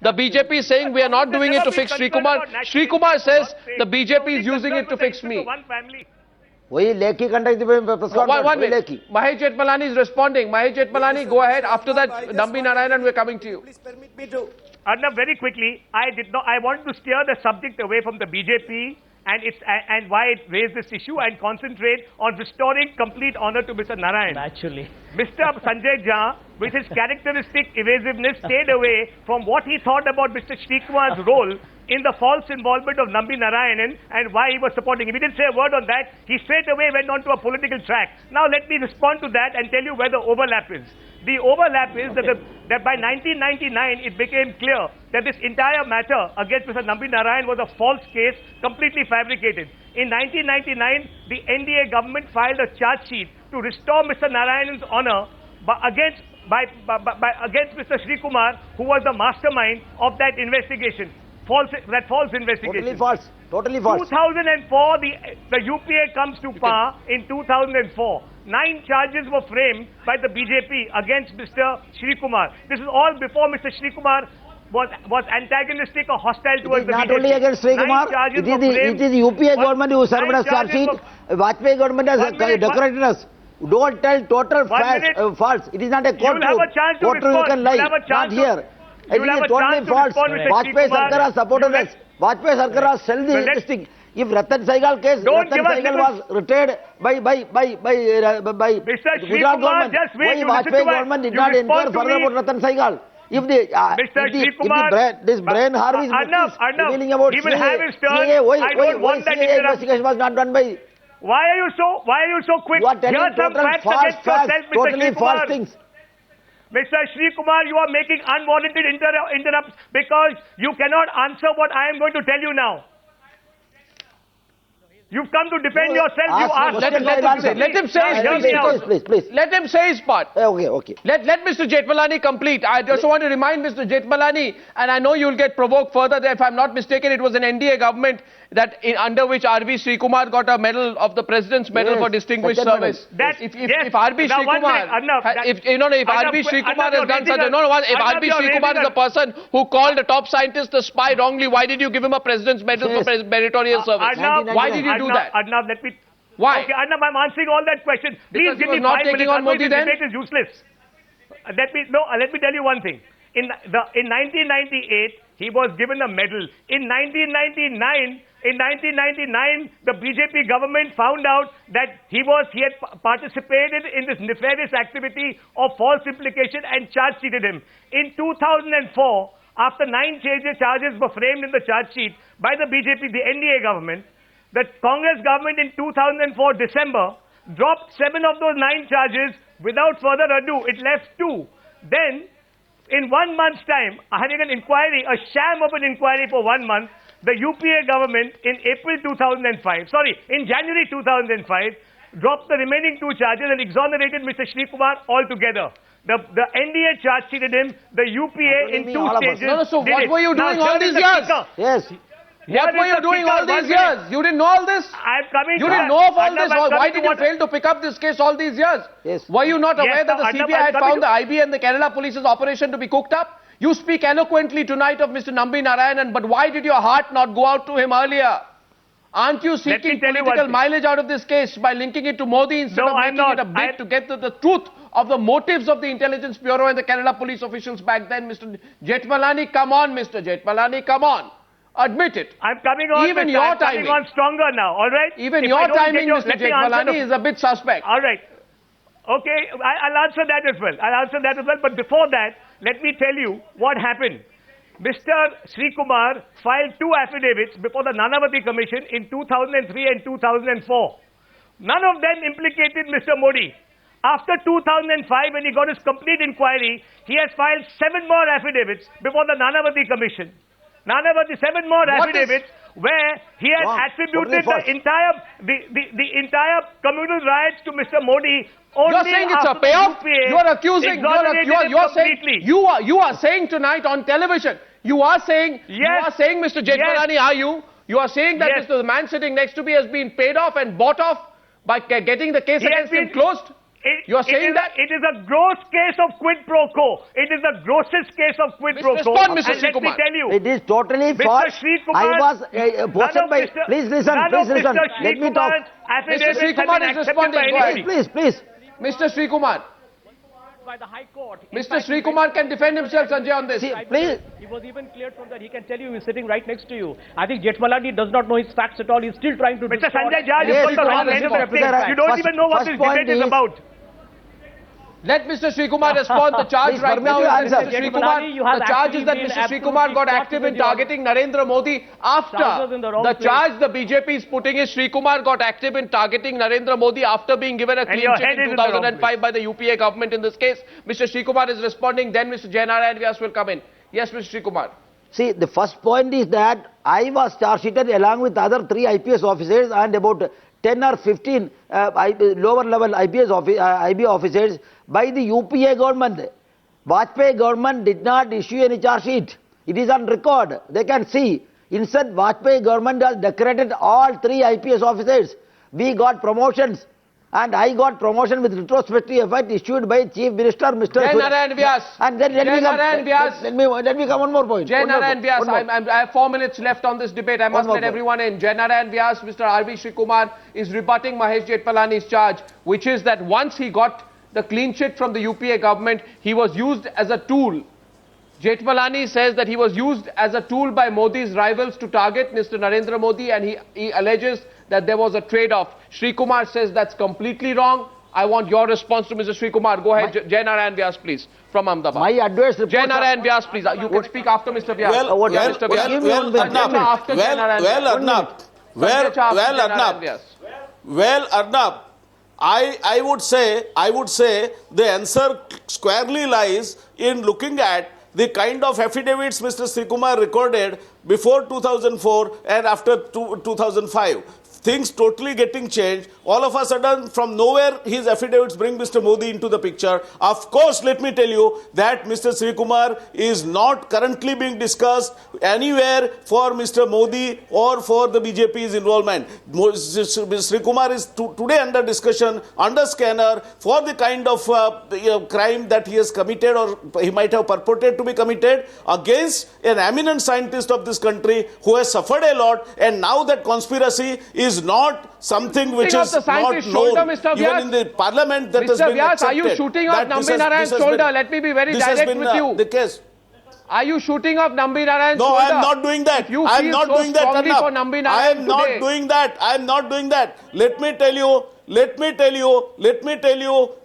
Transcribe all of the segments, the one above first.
The BJP is saying we are not doing it to fix Sri Kumar. Sri Kumar says the BJP is using it to fix me. वही Lekhi conduct the press conference. One minute. Mahesh Jethmalani is responding. Mahesh Jethmalani, go ahead. After that, Nambi Narayanan, we're coming to you. Please permit me to. Arnab, very quickly, I want to steer the subject away from the BJP and why it raised this issue and concentrate on restoring complete honor to Mr. Narayan. Naturally. Mr. Sanjay Jha, with his characteristic evasiveness, stayed away from what he thought about Mr. Sri Kumar's role in the false involvement of Nambi Narayanan and why he was supporting him. He didn't say a word on that. He straight away went on to a political track. Now let me respond to that and tell you where the overlap is. The overlap is that by 1999 it became clear that this entire matter against Mr. Nambi Narayan was a false case, completely fabricated. In 1999, the NDA government filed a charge sheet to restore Mr. Narayanan's honor against Mr. Sri Kumar, who was the mastermind of that investigation. False investigation. Totally false. Totally false. 2004, the UPA comes to power in 2004. 9 charges were framed by the BJP against Mr. Sri Kumar. This is all before Mr. Sri Kumar was antagonistic or hostile towards the BJP. Not only against Sri Kumar, it is the UPA government who served as charge sheet. Vajpayee government has decorated us. Don't tell total false. It is not a court room. Court room you can lie. Not here. It is totally false. Vajpayee Sarkar has supported us. Vajpayee Sarkar has sold this thing. If Ratan Saigal case, Ratan Saigal was retired by Gujarat government. Why Vajpayee government did not inquire further about Ratan Saigal? If this brain harvest revealing about CAA, why CAA investigation was not done by? Why are you so quick? You are telling total false facts, totally false things. Mr. Sri Kumar, you are making unwarranted interrupts because you cannot answer what I am going to tell you now. You've come to defend yourself. You asked. Let him say his piece. Please. Let him say his part. Okay. Let Mr. Jethmalani complete. I just want to remind Mr. Jethmalani, and I know you'll get provoked further. That if I'm not mistaken, it was an NDA government under which R.B. Sri Kumar got a medal of the President's Medal for Distinguished Service. If R.B. Sri Kumar, if R.B. Sri Kumar has done such if R.B. Sri Kumar is the person who called a top scientist a spy wrongly, why did you give him a President's Medal for meritorious service? Why did you do that? Arnab, let me... Why? Okay, Arnab, I'm answering all that question. Please give me 5 minutes, otherwise this debate is useless. Let me tell you one thing. In 1998, he was given a medal. In 1999, the BJP government found out that he had participated in this nefarious activity of false implication and charge sheeted him. In 2004, after 9 charges were framed in the charge sheet by the BJP, the NDA government, the Congress government in 2004 December dropped 7 of those 9 charges without further ado. It left 2. Then, in 1 month's time, having an inquiry, a sham of an inquiry for 1 month, the UPA government in January 2005, dropped the remaining 2 charges and exonerated Mr. Sri Kumar altogether. The NDA charge sheeted him, the UPA in 2 stages. So what were you doing all these years? Yes. What were you doing all these years? You didn't know all this? You didn't know of all this? Why did you fail to pick up this case all these years? Yes. Were you not aware that the CBI had found the IB and the Kerala Police's operation to be cooked up? You speak eloquently tonight of Mr. Nambi Narayanan, but why did your heart not go out to him earlier? Aren't you seeking political mileage out of this case by linking it to Modi instead of making it a bid to get the truth of the motives of the Intelligence Bureau and the Kerala Police officials back then? Mr. Jethmalani, come on, Mr. Jethmalani, come on. Admit it. I'm coming on. Even your timing. Coming on stronger now, all right? Even your timing, Mr. Jethmalani, is a bit suspect. All right. Okay, I'll answer that as well. But before that, let me tell you what happened. Mr. Sri Kumar filed 2 affidavits before the Nanavati Commission in 2003 and 2004. None of them implicated Mr. Modi. After 2005, when he got his complete inquiry, he has filed 7 more affidavits before the Nanavati Commission. 7 more affidavits where he has attributed the entire communal riots to Mr. Modi. You're saying it's a payoff? You're accusing, you are saying tonight on television, you are saying, Mr. Jethmalani, are you? You are saying that the man sitting next to me has been paid off and bought off by getting the case against him closed? You are saying that? It is a gross case of quid pro quo. It is the grossest case of quid pro quo. Respond, Mr. And let me Srikumar. tell you, It is totally Mr. false. Sri Kumar, I was posted by. Mr. Please listen. none Please of listen. Mr. Let me talk. Srikumar's affidavits Sri have Kumar been is accepted responding. by Go ahead. anybody. Please. Mr. Srikumar. By the High Court. Mr. Srikumar can defend himself, Sanjay, on this. See, please. He was even cleared from that. He can tell you he's sitting right next to you. I think Jethmalani does not know his facts at all. He's still trying to Mr. distort. Sanjay Jha, Yes, you've got the wrong Mr. end of the thing. Representative. You don't First- even know what first this point debate is is- about. Let Mr. Srikumar respond. The charge Please right permit now me to is that answer. Mr. Jethmalani, you have the charge is that actually Mr. been Srikumar got absolutely active in caught with your- targeting Narendra Modi after Trousers in the wrong the place. charge the BJP is putting is Srikumar got active in targeting Narendra Modi after being given a And clean your chit head in is in the wrong 2005 by the UPA government in this case. Mr. Srikumar is responding, then Mr. Jainarayan Vyas will come in. Yes, Mr. Srikumar. See, the first point is that I was charge sheeted along with other 3 IPS officers and about 10 or 15 lower level IB officers by the UPA government. Vajpayee government did not issue any charge sheet. It is on record. They can see. Instead, Vajpayee government has decorated all 3 IPS officers. We got promotions. And I got promotion with retrospective effect issued by Chief Minister Mr. Jainarayan Vyas. And then let me come. Jainarayan Vyas. Let me come one more point. Jainarayan Vyas, One more. I have 4 minutes left on this debate. I must more let point. everyone in. Jainarayan Vyas, Mr. R.V. Srikumar is rebutting Mahesh Jethmalani's charge, which is that once he got the clean chit from the UPA government, he was used as a tool. Jethmalani says that he was used as a tool by Modi's rivals to target Mr. Narendra Modi, and he alleges that there was a trade-off. Srikumar says that's completely wrong. I want your response to Mr. Srikumar. Go ahead, Jainarayan Vyas, please, from Ahmedabad. My adverse report. Jainarayan Vyas, please. You can speak after Mr. Vyas. Mr. Vyas. Arnab, I would say the answer squarely lies in looking at the kind of affidavits Mr. Srikumar recorded before 2004 and after 2005. Things totally getting changed. All of a sudden, from nowhere, his affidavits bring Mr. Modi into the picture. Of course, let me tell you that Mr. Srikumar is not currently being discussed anywhere for Mr. Modi or for the BJP's involvement. Srikumar is today under discussion, under scanner, for the kind of crime that he has committed or he might have purported to be committed against an eminent scientist of this country who has suffered a lot, and now that conspiracy is not something which is not known even in the parliament that has been Vyas, accepted. are you shooting off Nambi Narayan's shoulder? Let me be very direct with you. The case. Are you shooting off Nambi Narayan's No, shoulder? I am not doing that. If you I am feel not so doing that. strongly Arnab. for Nambi I Narayan am not today, doing that. I am not doing that. Let me tell you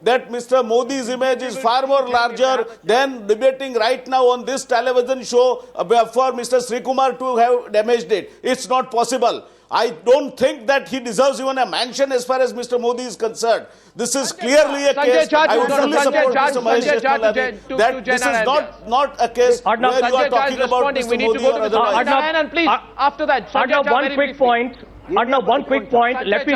that Mr. Modi's image is far more larger than debating right now on this television show for Mr. Srikumar to have damaged it. It's not possible. I don't think that he deserves even a mention as far as Mr. Modi is concerned. This is clearly a case. I would fully support Mr. Mahesh Jethmalani that this is not a case where you are talking about Mr. Modi or otherwise. And please, after that, Arnab, one quick point. Arnab, one quick point. Let me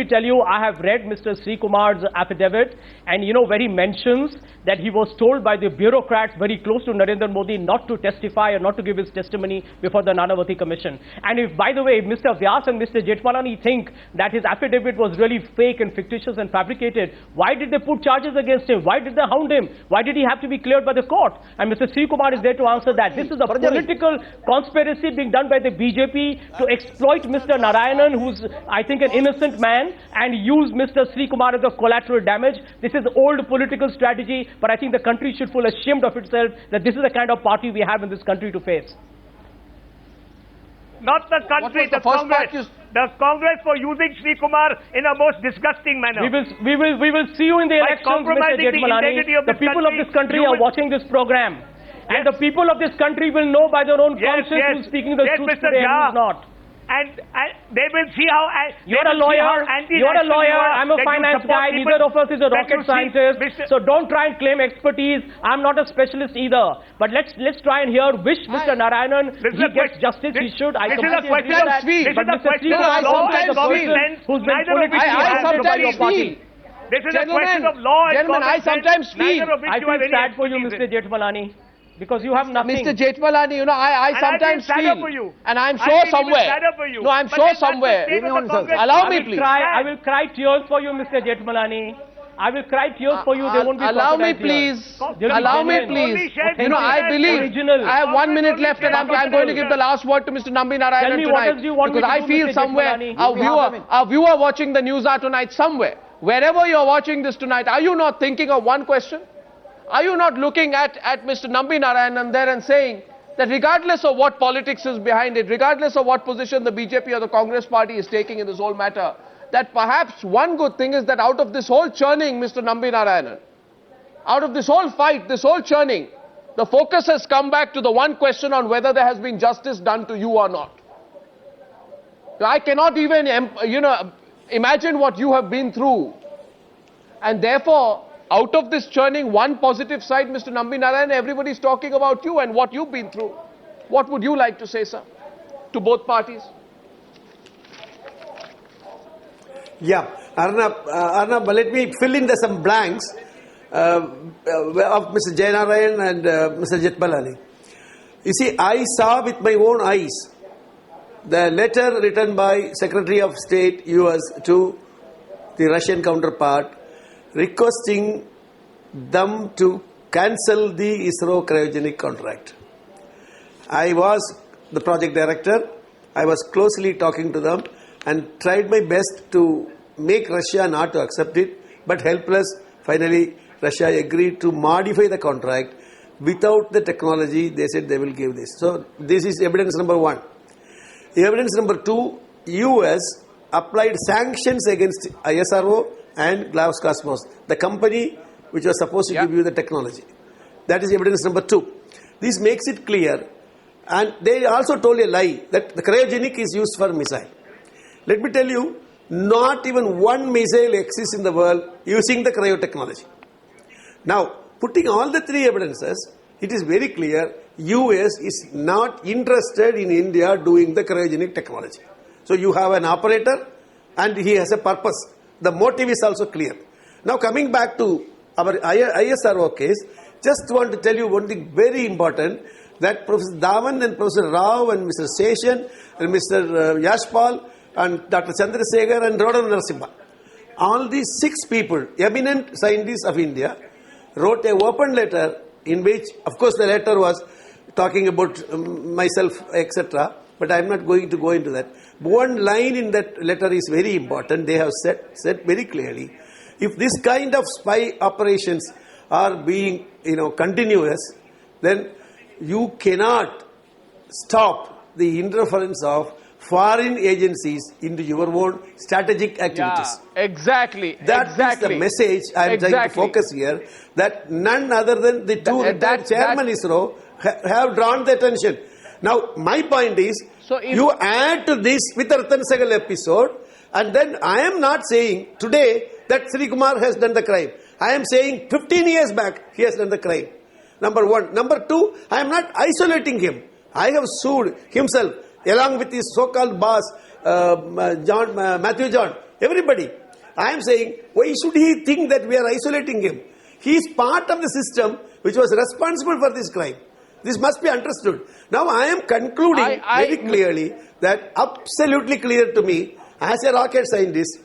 tell you, I have read Mr. Srikumar's affidavit, and where he mentions that he was told by the bureaucrats very close to Narendra Modi not to testify or not to give his testimony before the Nanavati Commission. And if, by the way, Mr. Vyas and Mr. Jethmalani think that his affidavit was really fake and fictitious and fabricated, why did they put charges against him? Why did they hound him? Why did he have to be cleared by the court? And Mr. Srikumar is there to answer that. This is a political conspiracy being done by the BJP to exploit Mr. Narayanan, who's, I think, an innocent man, and use Mr. Srikumar as a collateral damage. This is old political strategy, but I think the country should feel ashamed of itself that this is the kind of party we have in this country to face. Not the country, the Congress. The Congress for using Srikumar in a most disgusting manner. We will see you in the elections, Mr. Jethmalani. The people of this country are watching this program. And the people of this country will know by their own conscience who's speaking the truth today and who's not. And they will see how... You're a lawyer, I'm a finance guy, neither of us is a rocket scientist, so don't try and claim expertise. I'm not a specialist either. But let's try and hear which Mr. Narayanan, he gets justice, he should. I completely agree with that. But Mr. Srikumar is the person who's been politically harmed by your party. This is a question of law and common sense. I feel sad for you, Mr. Jethmalani. Because you have nothing. Mr. Jethmalani, I sometimes feel, and I'm sure somewhere. No, I'm sure somewhere. Allow me, please. I will cry tears for you, Mr. Jethmalani. I will cry tears for you. They won't be allow me, crocodile please. tears. They'll be Allow me, genuine. please. Shared You know, I believe. Original. I have 1 minute left, and I'm going to give the last word to Mr. Nambi Narayanan Tell me, tonight. what else do you want me because to I do, feel Mr. somewhere Jethmalani? our viewer watching the news hour tonight somewhere, wherever you're watching this tonight, are you not thinking of one question? Are you not looking at Mr. Nambi Narayanan there and saying that regardless of what politics is behind it, regardless of what position the BJP or the Congress party is taking in this whole matter, that perhaps one good thing is that out of this whole churning, Mr. Nambi Narayanan, out of this whole fight, this whole churning, the focus has come back to the one question on whether there has been justice done to you or not. I cannot even, imagine what you have been through. And therefore, out of this churning, one positive side, Mr. Nambi Narayanan, everybody is talking about you and what you've been through. What would you like to say, sir, to both parties? Yeah, Arnab, let me fill in some blanks of Mr. Jayanarayan and Mr. Jethmalani. You see, I saw with my own eyes the letter written by Secretary of State US to the Russian counterpart requesting them to cancel the ISRO cryogenic contract. I was the project director. I was closely talking to them and tried my best to make Russia not to accept it, but helpless. Finally, Russia agreed to modify the contract without the technology. They said they will give this. So this is evidence number one. Evidence number two, US applied sanctions against ISRO and Glascosmos, the company which was supposed to give you the technology. That is evidence number two. This makes it clear. And they also told a lie that the cryogenic is used for missile. Let me tell you, not even one missile exists in the world using the cryo technology. Now, putting all the three evidences, it is very clear US is not interested in India doing the cryogenic technology. So you have an operator and he has a purpose. The motive is also clear. Now coming back to our ISRO case, just want to tell you one thing very important, that Professor Dhawan and Professor Rao and Mr. Seshan and Mr. Yashpal and Dr. Chandrasekhar and Rodan Narasimha, all these 6 people, eminent scientists of India, wrote a open letter in which, of course, the letter was talking about myself, etc., but I am not going to go into that. One line in that letter is very important. They have said very clearly, if this kind of spy operations are being, continuous, then you cannot stop the interference of foreign agencies into your own strategic activities. Yeah, exactly. That is the message I am trying to focus here, that none other than the two retired chairman ISRO have drawn the attention. Now, my point is, so you add to this with the Ratan Sehgal episode, and then I am not saying today that Sri Kumar has done the crime. I am saying 15 years back he has done the crime. Number one. Number two, I am not isolating him. I have sued himself along with his so-called boss, Matthew John, everybody. I am saying, why should he think that we are isolating him? He is part of the system which was responsible for this crime. This must be understood. Now I am concluding very clearly that absolutely clear to me as a rocket scientist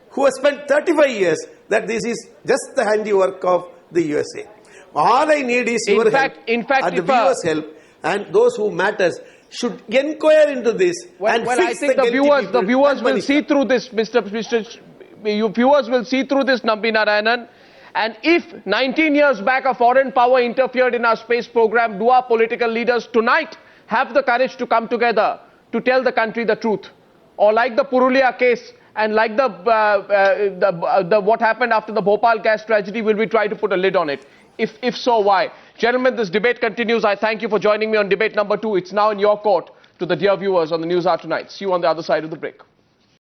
who has spent 35 years that this is just the handiwork of the USA. All I need is your help and the viewers' help, and those who matters should inquire into this and fix I think the viewers will see through this, viewers will see through this, Nambi Narayanan. And if 19 years back a foreign power interfered in our space program, do our political leaders tonight have the courage to come together to tell the country the truth? Or like the Purulia case and like what happened after the Bhopal gas tragedy, will we try to put a lid on it? If so, why? Gentlemen, this debate continues. I thank you for joining me on debate number 2. It's now in your court to the dear viewers on the News Hour Tonight. See you on the other side of the break.